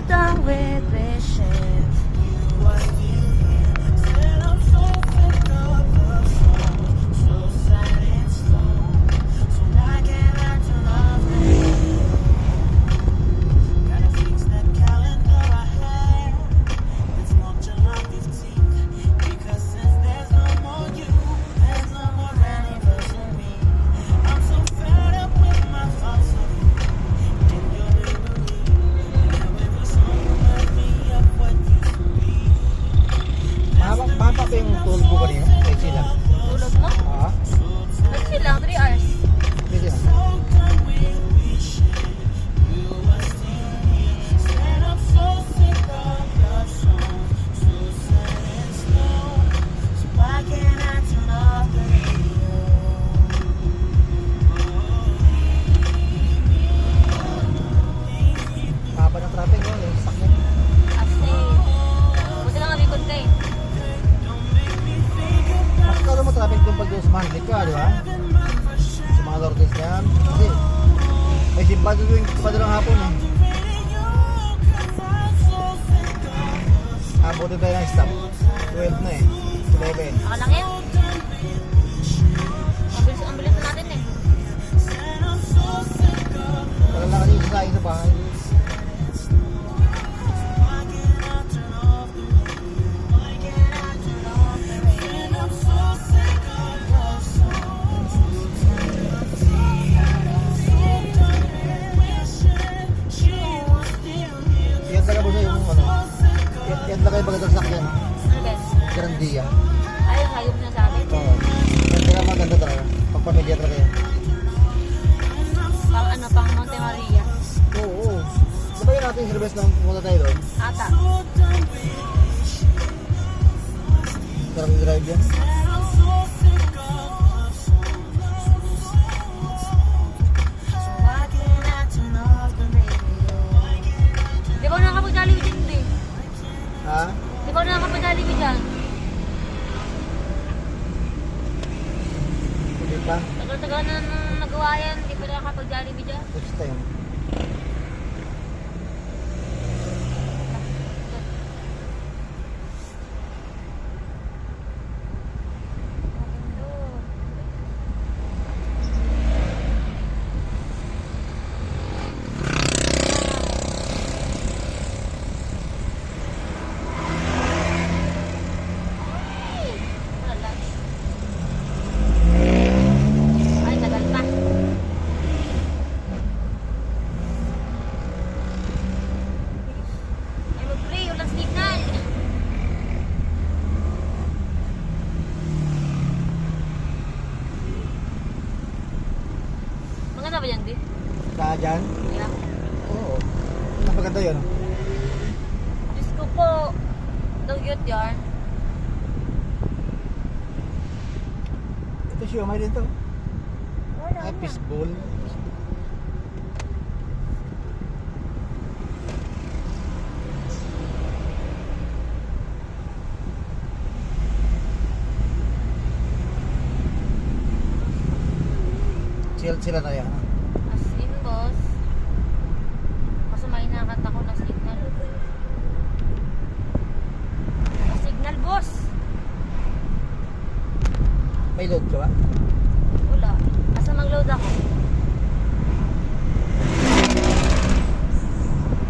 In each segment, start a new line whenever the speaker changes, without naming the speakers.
done with wishing you were still here. Said I'm so sick of the song, so sad and slow. So why can't I turn off the radio? Gotta fix that calendar I had. It's not July 15th. Because since there's no more you, there's no more anniversary. I'm so fed up with my thoughts of you and your memory. Now every song reminds me of what used to be.
Mahaba pa yung tulog ko kanina. Kaya sila.
Tulog mo?
Ah,
Ba't lang? 3 hours.
pwede na.
So done with wishing you were still here. Said I'm so sick of your song, so sad and slow. So why can't I turn off the radio?
Mahaba ng traffic mo. Yung sakyan.
Kasi, buti lang abikot ka eh.
Mas kala mo traffic doon pag sa Manlik ka, di ba? Sa mga Lourdes na yan. Kasi may simbado doon ng hapon eh. Abutin tayo ng stop. 12 na eh. 11.
Ako lang yan. Ang bilis na natin eh.
Tagal na kasi yung sasayin sa bahay. Yan talaga po sa yung ano. Yan talaga yung bagay sakyan.
Ano ba?
Grandia.
Ay, hayop na sa akin.
Oo. Yan talaga maganda talaga. Pagpamilya talaga yan.
Pang ano, pang Monte Maria.
Oo. Diba yun natin service ng pumunta tayo doon?
Ata.
Sarap yung drive yan.
Di ba nakapag-Jollibee dyan hindi?
Ha?
Di ba nakapag-Jollibee dyan?
Hindi pa.
Tagal-tagal na nung nagawa yan, di pa nakapag-Jollibee dyan.
Next time.
Wala. Ay, tagal pa. Ay, mag-pray, walang signal. Maganda ba yan, di?
Saan dyan?
Yeah.
Oo. Napaganda yun.
Diyos ko po. Dugyot yarn.
Ito siya, may dito.
Wala
Ay,
na.
fishbowl. Chill sila na yan.
As in, boss. Kaso may nakakata ko na signal. Na signal, boss.
May load ka ba?
Wala. Asa mag-load ako?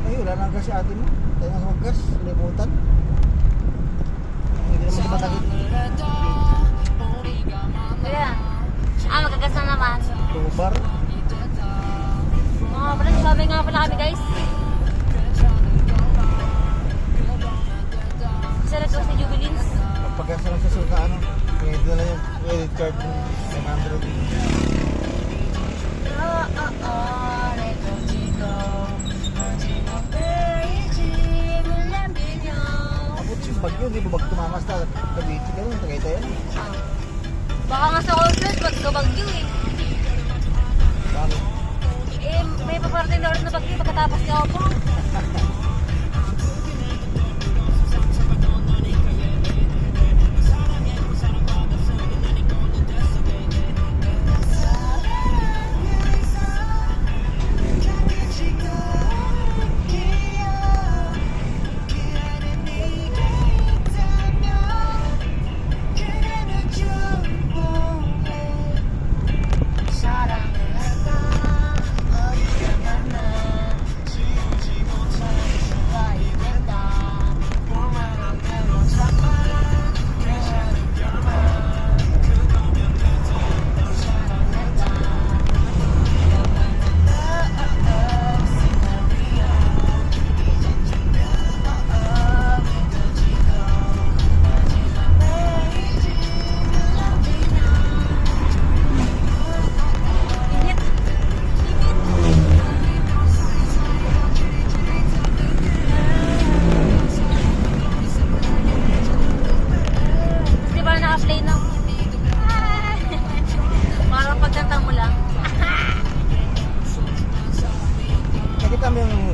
Ay, wala nang gas si ate mo. Tayo nga mag-gas. Limutan. Hindi naman matakit.
Kaya. Magagas na naman.
Tubar.
Mga pala, sabi nga pala kami, guys. Sarap daw sa Jubilins.
Pagkas naman sa suka, ano. Pwede na yung credit card mo. 500. Abot yung bagyo, di ba bag tumamas na Cavite ka nun, Tagaytay yan.
Baka nga sa Olsers, magkabagyo eh.
Bakit?
Eh, may paparating na ulit na bagyo pagkatapos niya ako.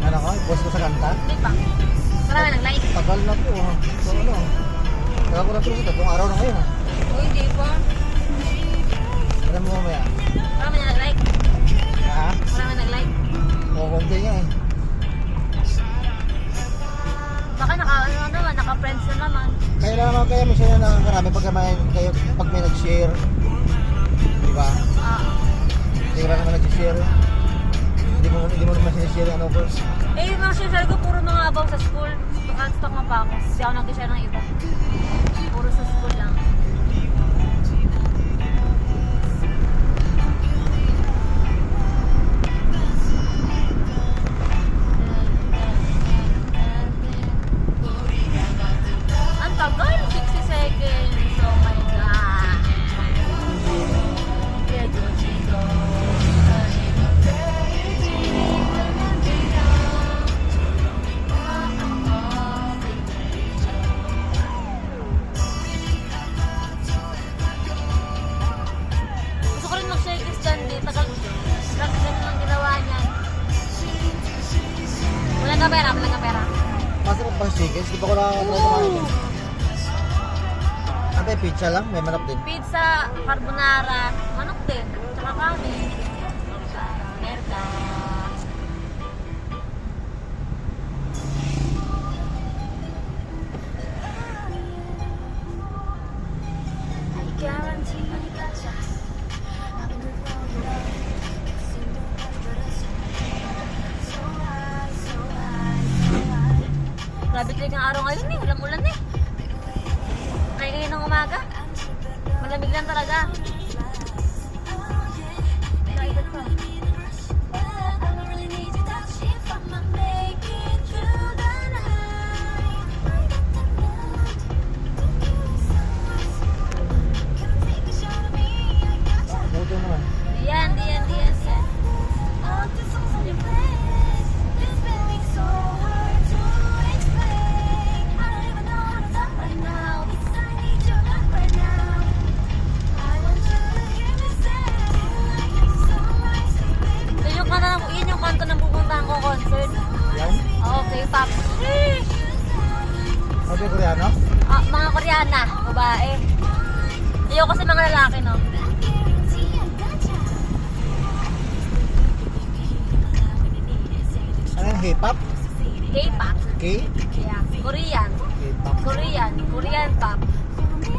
Ano ko? Post ko sa kanta?
Hindi pa. Marami nag-like.
Tagal na po. So ano? Tagal ko na po ito. 3 araw na ngayon.
O, hindi pa.
Alam mo mamaya.
Marami na nag-like.
Ha?
Marami nag-like.
O, konti nga eh.
Baka naka-friends na naman.
Kaya naman kaya may share na marami pag may nag-share. Di ba? Hindi ka naman nag-share. Hindi mo naman sinishare ano ko.
Eh, yung mga share ko, puro mga about sa school. Naka-stock na pa ako. Hindi ako nag-share ng iba. Puro sa school lang. Ang tagal, 60 seconds. Oh my God. Gusto ko rin mag-shakers dyan, di. Tagal, ganun lang ginawa niya. Walang ka pera, walang ka pera.
Masarap ba chickens? Di ba ko na kumain? Ate, pizza lang? May manok din.
Pizza, carbonara, manok din, tsaka kanin. Merda.
I guarantee I gotcha. I've been good for love. Seen no one but us. So high, so high, so high.
Grabe talaga ang araw ngayon eh, walang ulan eh. Ay, ngayon ng umaga. Malamig lang talaga. Excited pa.
I don't really need your touch if I'ma make it through the night. I got that love to do it so come take a shot of me. I gotcha.
Buto naman.
Diyan.
All the songs on your playlist, this feeling so hard to explain. I don't even know how to talk right now because I need your love right now. I want you to hear me say like it's sunrise, baby.
Yun yung kanto ng pupuntahan ko concert.
Yan?
Oo, K-pop.
Ate, Koreano?
Mga Koreana, babae. Ayoko kasi mga lalaki, no?
Guarantee I gotcha.
Ano yung hip-hop?
K-pop.
K?
Yeah. Korean.
K-pop.
Korean pop.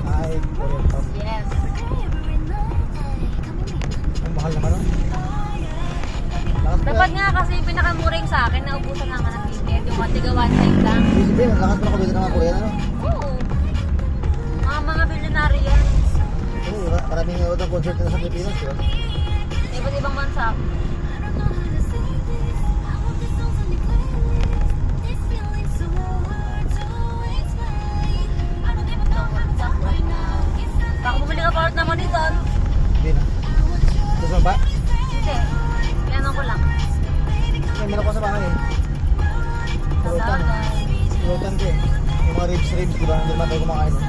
Ay, Korean pop.
Yes.
Ang mahal naman nun. Lakas pa.
Dapat nga kasi yung pinakamuring sa akin, naubusan naman ng ticket. Yung matiga one time lang.
Ibig sabihin, ang lakas pa na kumita ng mga Koreano.
Oo. Mga bilyonary yan.
Oo, maraming nanood ng concert na sa Pilipinas, di ba?
Iba't ibang bansa. Baka bumili ka pa naman dito.
Hindi na. Gusto mo ba?
Hindi. Pianon ko lang.
May meron ko sa bahay eh. Pulutan. Pulutan ko eh. Yung mga ribs, di ba? Hindi naman tayo kumakain. Eh.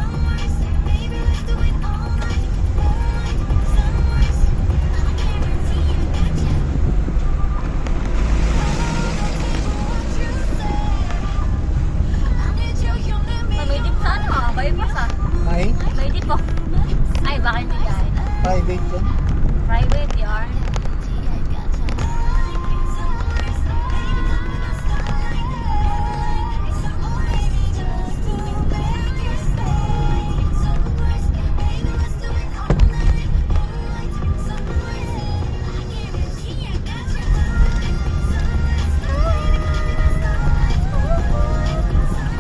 May jeep sa ano? Bypass ah.
Ay,
May jeep oh. Ay, baka hindi dahil.
private yan.
Private yarn.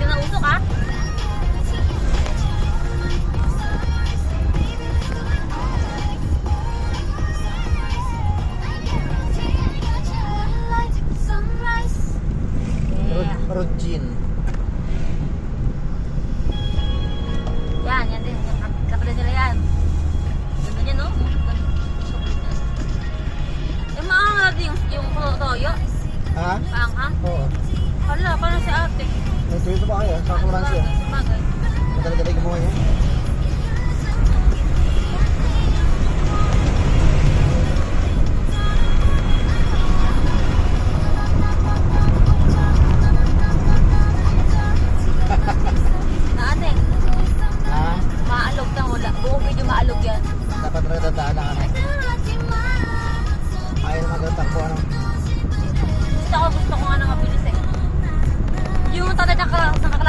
Kinausok ah. Yeah.
Rodjin.
Yan din. Kapatid nila yan. Ganda niya, no? Yung maanghang yung toyo.
Ha?
Paanghang.
Oo.
Hala, parang si ate.
May tuyo pa kayo. Sa Francia.
Bagay.
Madali-dali gumawa niya.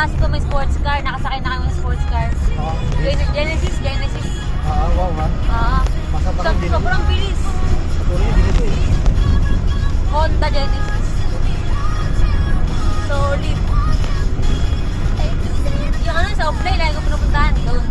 klase ko may sports car. Nakasakay na kami ng sports car.
Oo.
Genesis.
Wow ha. Masarap ako din.
Sobrang bilis.
Patuloy din ito eh.
Honda Genesis. Solid. Yung ano, sa Oplay, lagi ko pinupuntahan. Doon.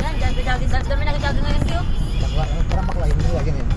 Yan, jogging. Dami nag-jogging ngayon, Kyo.
Parang bakla yun. Hindi ganyan.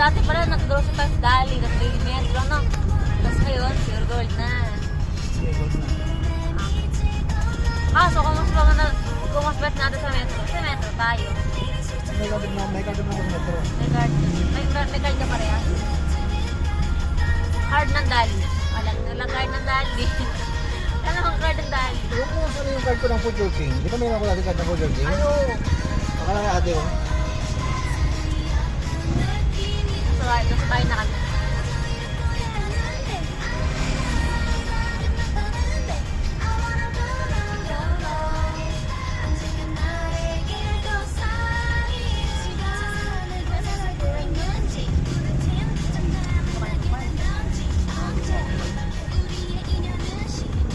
Dati pala nagduro sa Times Dali, tapos Lilimet lang na. Tapos ngayon, Pure Gold na. Kaso kung mas bet natin sa metro tayo.
May card na ako sa metro.
May card ka parehas. Card ng Dali. Alam nila card ng Dali. Ano ang card ng Dali?
Yung kung saan yung card ko ng Food King. Di ba mayroon ako dati card ng Food King?
Ano?
Akala nga ate ko.
Nasa tayo na kami.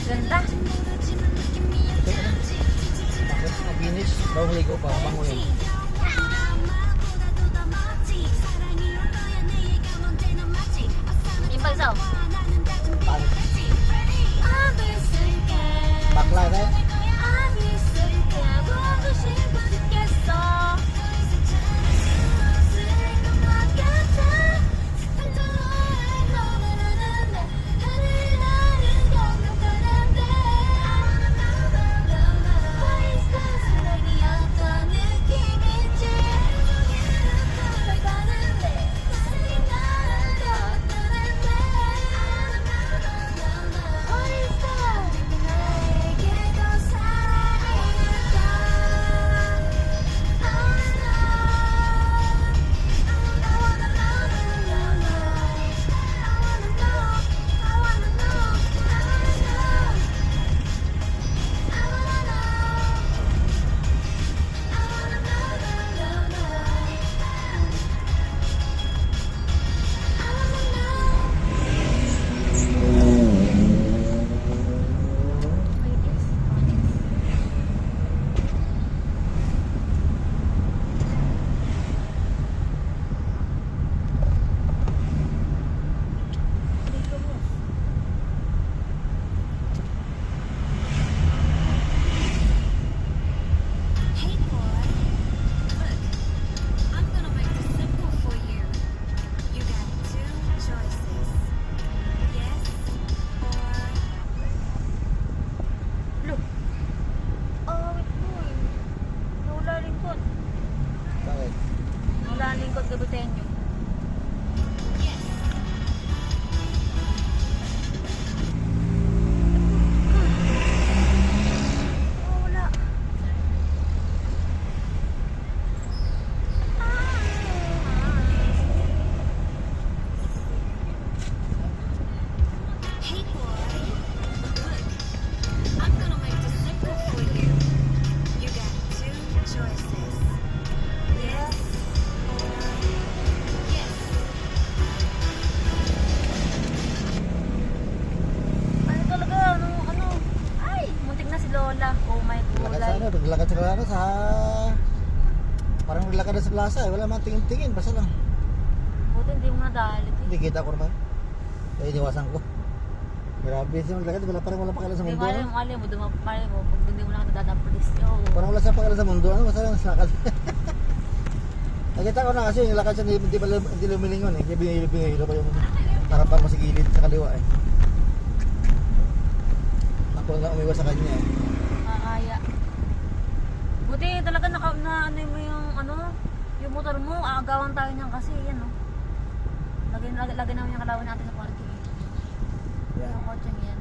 Ganda.
Bakit? Mabinis. Bago ligo pa. Bango yun.
Yung pagsaw.
Paano? Bakla na eh. Naglakad sa ano, sa... Parang naglakad na sa plaza eh. Wala man tingin-tingin. Basta lang.
Buti hindi mo nadalit eh.
Hindi kita ko naman. Kaya iniwasan ko. Grabe siya maglakad. Wala pakala sa
Hindi
mundo. Ano?
mali mo, mali mo, pag hindi mo lang nadadaan police.
Parang wala siya pakala sa mundo. Ano? Basta lang lakad. Nakita ko na kasi yung lakad siya hindi lumilingon eh. Kaya binihilo pa yung harapan mo sa gilid sa kaliwa eh. Ako lang umiwas sa kanya eh.
Makakaya. Buti talaga na ano mo yung motor mo, aagawan tayo niyan kasi yan oh. Lagyan namin yung kalawan natin sa parking.
Yan.
Yung kotse niyan.